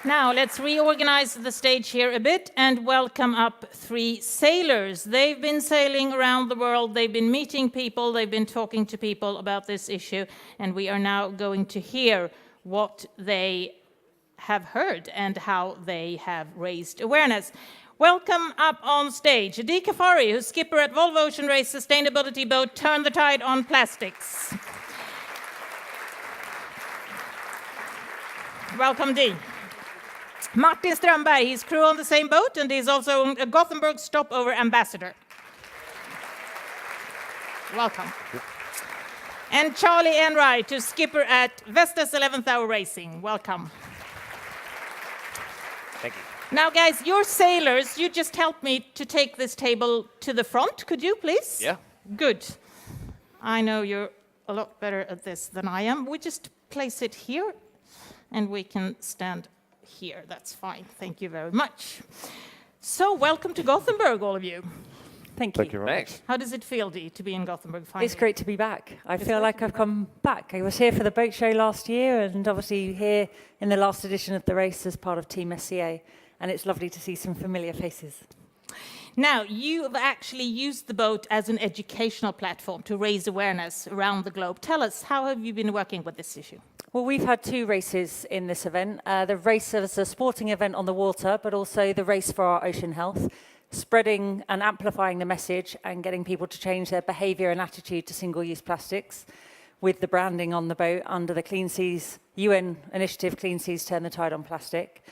Now, let's reorganize the stage here a bit and welcome up 3 sailors. They've been sailing around the world, they've been meeting people, they've been talking to people about this issue, and we are now going to hear what they have heard and how they have raised awareness. Welcome up on stage, Dee Caffari, who's skipper at Volvo Ocean Race sustainability boat Turn the Tide on Plastics. Welcome, Dee. Martin Strömberg, he's crew on the same boat, and he's also a Gothenburg stopover ambassador. Welcome. And Charlie Enright, who's skipper at Vestas 11th Hour Racing. Welcome. Thank you. Now, guys, you're sailors. You just helped me to take this table to the front. Could you, please? Yeah. Good. I know you're a lot better at this than I am. We just place it here, and we can stand here. That's fine. Thank you very much. So, welcome to Gothenburg, all of you. Thank you. Thank you very much. How does it feel, Dee, to be in Gothenburg finally? It's great to be back. I feel like I've come back. I was here for the boat show last year and obviously here in the last edition of the race as part of Team SCA. And it's lovely to see some familiar faces. Now, you've actually used the boat as an educational platform to raise awareness around the globe. Tell us, how have you been working with this issue? Well, we've had 2 races in this event. The race as a sporting event on the water, but also the race for our ocean health, spreading and amplifying the message and getting people to change their behaviour and attitude to single-use plastics with the branding on the boat under the Clean Seas, UN initiative Clean Seas Turn the Tide on Plastic.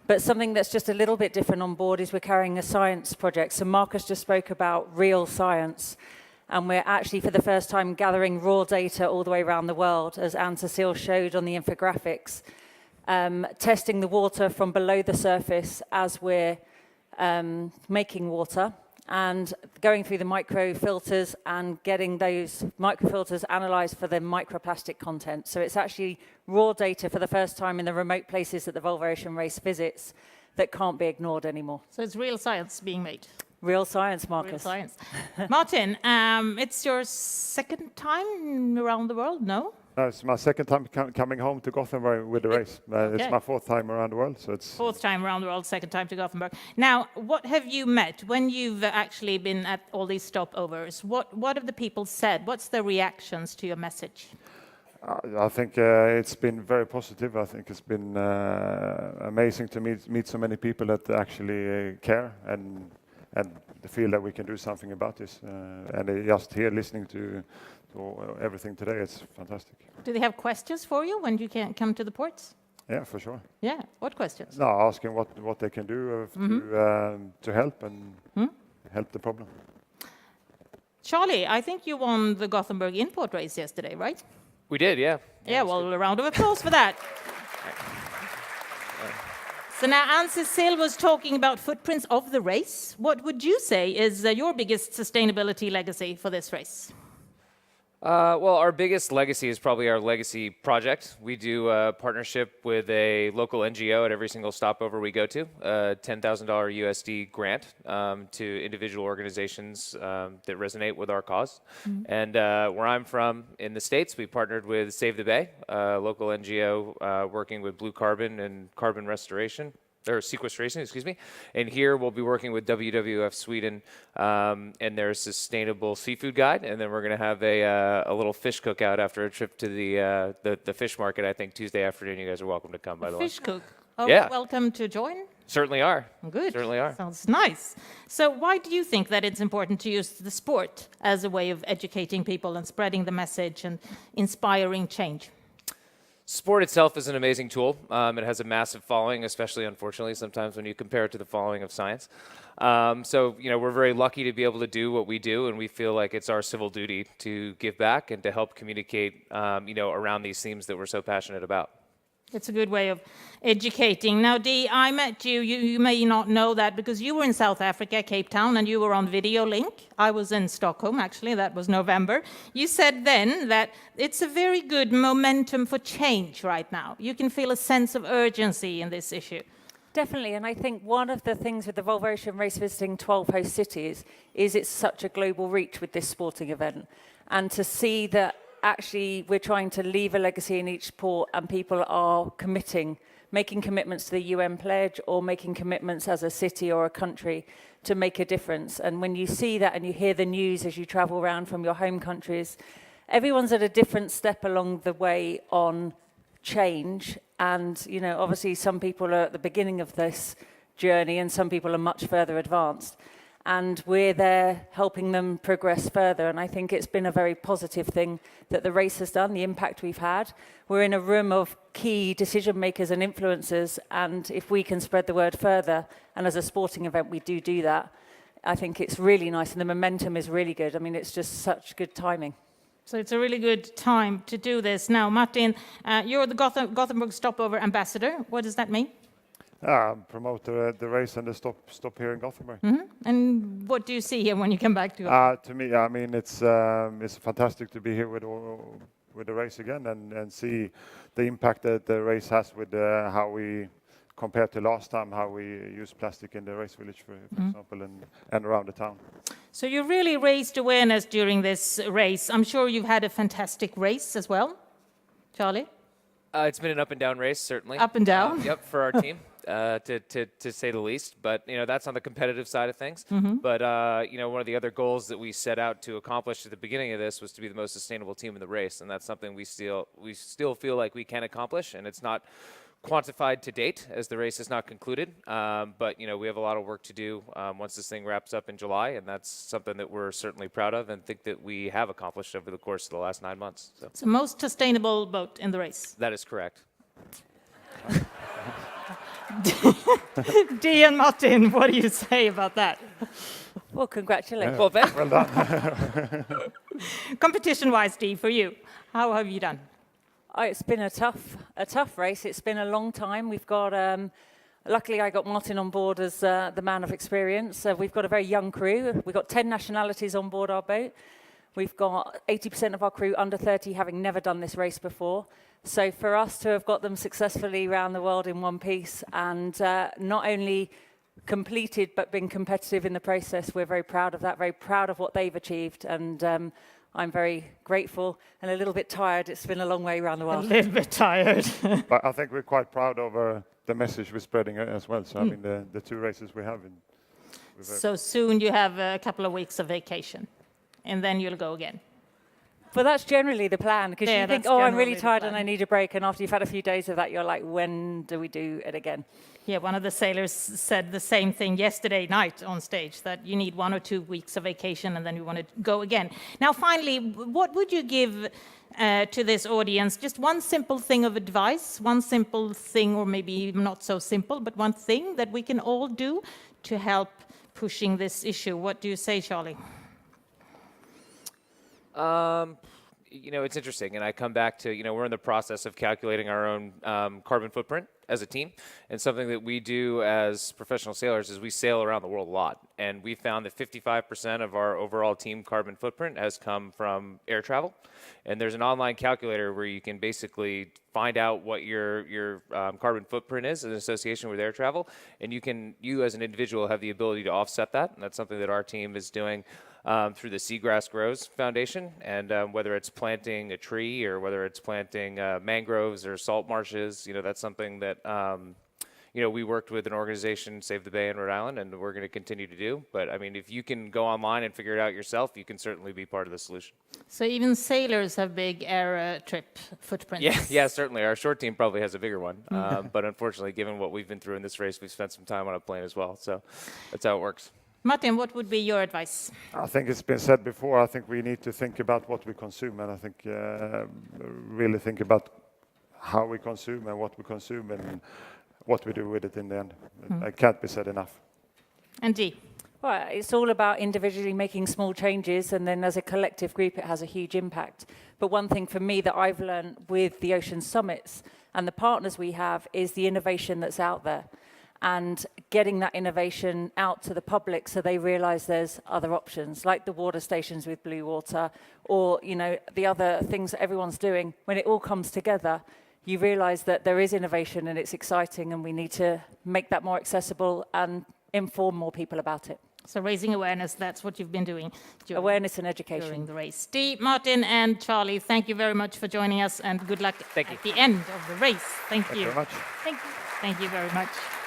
But something that's just a little bit different on board is we're carrying a science project. So Marcus just spoke about real science. And we're actually, for the first time, gathering raw data all the way around the world, as Anne-Cecile showed on the infographics, testing the water from below the surface as we're making water, and going through the microfilters and getting those microfilters analysed for the microplastic content. So it's actually raw data for the first time in the remote places that the Volvo Ocean Race visits that can't be ignored anymore. So it's real science being made. Real science, Marcus. Real science. Martin, it's your second time around the world, no? No, it's my second time coming home to Gothenburg with the race. It's my 4th time around the world, so it's 4th time around the world, 2nd time to Gothenburg. Now, what have you met when you've actually been at all these stopovers? What have the people said? What's their reactions to your message? I think it's been very positive. I think it's been amazing to meet so many people that actually care and feel that we can do something about this. And just here listening to everything today, it's fantastic. Do they have questions for you when you can come to the ports? Yeah, for sure. Yeah, what questions? No, asking what they can do to help and help the problem. Charlie, I think you won the Gothenburg import race yesterday, right? We did, yeah. Yeah, well, a round of applause for that. So now Anne-Cecile was talking about footprints of the race. What would you say is your biggest sustainability legacy for this race? Well, our biggest legacy is probably our legacy project. We do a partnership with a local NGO at every single stopover we go to, a $10,000 USD grant to individual organizations that resonate with our cause. And where I'm from in the States, we partnered with Save the Bay, a local NGO working with blue carbon and carbon restoration. Or sequestration, excuse me. And here we'll be working with WWF Sweden and their sustainable seafood guide. And then we're going to have a little fish cookout after a trip to the fish market, I think, Tuesday afternoon. You guys are welcome to come, by the way. Fish cook. Oh, yeah. Welcome to join. Certainly are. Good. Certainly are. Sounds nice. So why do you think that it's important to use the sport as a way of educating people and spreading the message and inspiring change? Sport itself is an amazing tool. It has a massive following, especially, unfortunately, sometimes when you compare it to the following of science. So, we're very lucky to be able to do what we do, and we feel like it's our civil duty to give back and to help communicate, around these themes that we're so passionate about. It's a good way of educating. Now, Dee, I met you. You may not know that because you were in South Africa, Cape Town, and you were on video link. I was in Stockholm, actually. That was November. You said then that it's a very good momentum for change right now. You can feel a sense of urgency in this issue. Definitely, and I think one of the things with the Volvo Ocean Race visiting 12 host cities is it's such a global reach with this sporting event. And to see that actually we're trying to leave a legacy in each port and people are committing making commitments to the UN pledge or making commitments as a city or a country to make a difference. And when you see that and you hear the news as you travel around from your home countries, everyone's at a different step along the way on change. And, you know, obviously some people are at the beginning of this journey and some people are much further advanced. And we're there helping them progress further. And I think it's been a very positive thing that the race has done, the impact we've had. We're in a room of key decision makers and influencers, and if we can spread the word further, and as a sporting event we do that, I think it's really nice, and the momentum is really good. I mean, it's just such good timing. So it's a really good time to do this. Now, Martin, you're the Gothenburg stopover ambassador. What does that mean? Promote the race and the stop here in Gothenburg. And what do you see here when you come back to it? To me, I mean, it's fantastic to be here with the race again and see the impact that the race has with how we compared to last time, how we use plastic in the race village, for example, and around the town. So you really raised awareness during this race. I'm sure you've had a fantastic race as well, Charlie. It's been an up and down race, certainly. Up and down. Yep, for our team, to say the least. But you know, that's on the competitive side of things. But you know, one of the other goals that we set out to accomplish at the beginning of this was to be the most sustainable team in the race, and that's something we still feel like we can accomplish. And it's not quantified to date, as the race is not concluded. But you know, we have a lot of work to do once this thing wraps up in July, and that's something that we're certainly proud of and think that we have accomplished over the course of the last 9 months. So. It's the most sustainable boat in the race. That is correct. Dee and Martin, what do you say about that? Well, congratulations. Well, thank Well done. Competition-wise, Dee, for you, how have you done? Oh, it's been a tough race. It's been a long time. We've got, luckily I got Martin on board as the man of experience. We've got a very young crew. We've got 10 nationalities on board our boat. We've got 80% of our crew under 30 having never done this race before. So for us to have got them successfully around the world in one piece and not only completed but been competitive in the process, we're very proud of that, very proud of what they've achieved. And I'm very grateful and a little bit tired. It's been a long way around the world. A little bit tired. But I think we're quite proud of the message we're spreading as well. So I mean, the 2 races we have. So soon you have a couple of weeks of vacation, and then you'll go again. But that's generally the plan, because Yeah, you think, that's oh, I'm really generally the tired plan. and I need a break. And after you've had a few days of that, you're like, when do we do it again? Yeah, one of the sailors said the same thing yesterday night on stage, that you need 1 or 2 weeks of vacation and then you want to go again. Now, finally, what would you give to this audience? Just one simple thing of advice, one simple thing, or maybe not so simple, but one thing that we can all do to help pushing this issue. What do you say, Charlie? You know, it's interesting, and I come back to, you know, we're in the process of calculating our own carbon footprint as a team, and something that we do as professional sailors is we sail around the world a lot, and we found that 55% of our overall team carbon footprint has come from air travel, and there's an online calculator where you can basically find out what your carbon footprint is in association with air travel, and you as an individual have the ability to offset that, and that's something that our team is doing through the Seagrass Grows Foundation, and whether it's planting a tree or whether it's planting mangroves or salt marshes, you know, that's something that, you know, we worked with an organization, Save the Bay in Rhode Island, and we're going to continue to do. But, I mean, if you can go online and figure it out yourself, you can certainly be part of the solution. So even sailors have big air trip footprints. Yeah, certainly. Our short team probably has a bigger one. But unfortunately, given what we've been through in this race, we've spent some time on a plane as well. So that's how it works. Martin, what would be your advice? I think it's been said before. I think we need to think about what we consume, and I think really think about how we consume and what we consume and what we do with it in the end. It can't be said enough. And Dee? Well, it's all about individually making small changes, and then as a collective group, it has a huge impact. But one thing for me that I've learned with the Ocean Summits and the partners we have is the innovation that's out there, and getting that innovation out to the public so they realize there's other options, like the water stations with blue water, or, you know, the other things that everyone's doing. When it all comes together, you realize that there is innovation and it's exciting, and we need to make that more accessible and inform more people about it. So raising awareness, that's what you've been doing Awareness and education. during the race. Dee, Martin, and Charlie, thank you very much for joining us, and good luck Thank you. at the end of the race. Thank you. Thank you very much. Thank you. Thank you very much.